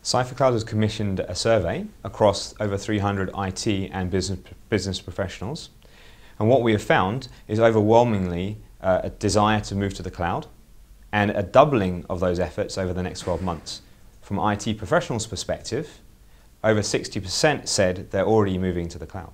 CiperCloud has commissioned a survey across over 300 IT and business professionals. And what we have found is overwhelmingly a desire to move to the cloud and a doubling of those efforts over the next 12 months. From IT professionals' perspective, over 60% said they're already moving to the cloud.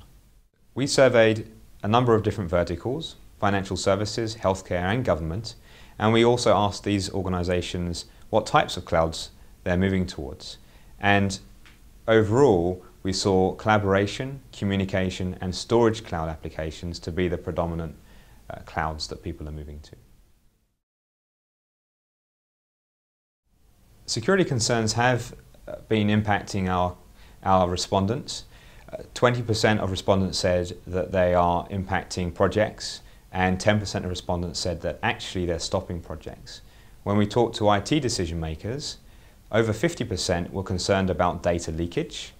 We surveyed a number of different verticals, financial services, healthcare and government, and we also asked these organizations what types of clouds they're moving towards. And overall, we saw collaboration, communication and storage cloud applications to be the predominant clouds that people are moving to. Security concerns have been impacting our respondents. 20% of respondents said that they are impacting projects, and 10% of respondents said that actually they're stopping projects. When we talked to IT decision makers, over 50% were concerned about data leakage,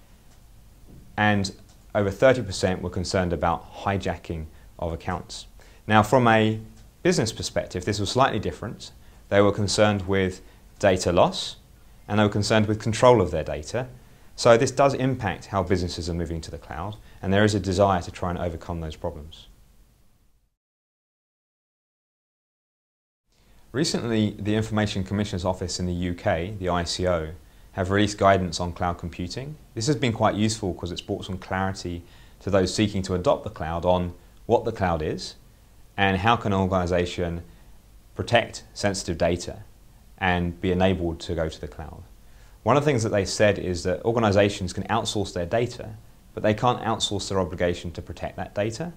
and over 30% were concerned about hijacking of accounts. Now, from a business perspective, this was slightly different. They were concerned with data loss, and they were concerned with control of their data. So this does impact how businesses are moving to the cloud, and there is a desire to try and overcome those problems. Recently, the Information Commissioner's Office in the UK, the ICO, have released guidance on cloud computing. This has been quite useful because it's brought some clarity to those seeking to adopt the cloud on what the cloud is and how can an organisation protect sensitive data and be enabled to go to the cloud. One of the things that they said is that organisations can outsource their data, but they can't outsource their obligation to protect that data.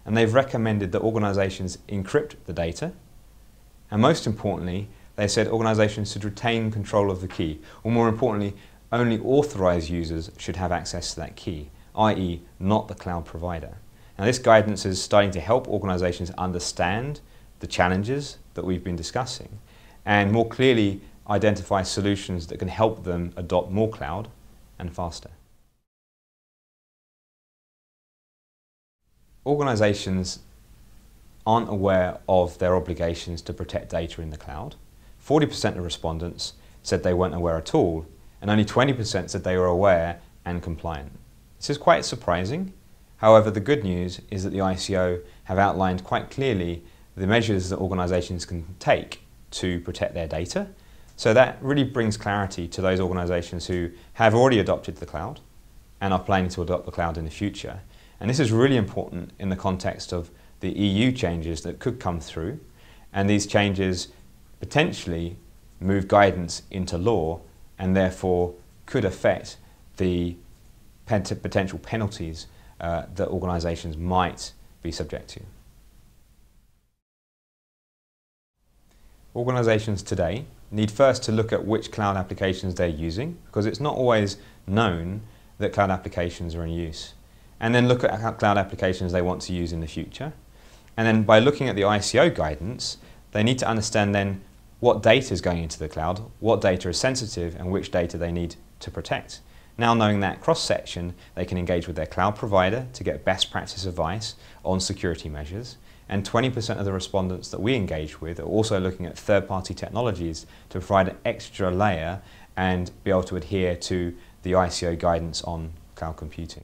And they've recommended that organisations encrypt the data. And most importantly, they said organisations should retain control of the key, or more importantly, only authorised users should have access to that key, i.e. not the cloud provider. Now, this guidance is starting to help organisations understand the challenges that we've been discussing and more clearly identify solutions that can help them adopt more cloud and faster. Organisations aren't aware of their obligations to protect data in the cloud. 40% of respondents said they weren't aware at all, and only 20% said they were aware and compliant. This is quite surprising. However, the good news is that the ICO have outlined quite clearly the measures that organisations can take to protect their data. So that really brings clarity to those organisations who have already adopted the cloud and are planning to adopt the cloud in the future. And this is really important in the context of the EU changes that could come through, and these changes potentially move guidance into law and therefore could affect the potential penalties that organisations might be subject to. Organisations today need first to look at which cloud applications they're using, because it's not always known that cloud applications are in use. And then look at cloud applications they want to use in the future. And then by looking at the ICO guidance, they need to understand then what data is going into the cloud, what data is sensitive, and which data they need to protect. Now, knowing that cross-section, they can engage with their cloud provider to get best practice advice on security measures. And 20% of the respondents that we engage with are also looking at third-party technologies to provide an extra layer and be able to adhere to the ICO guidance on cloud computing.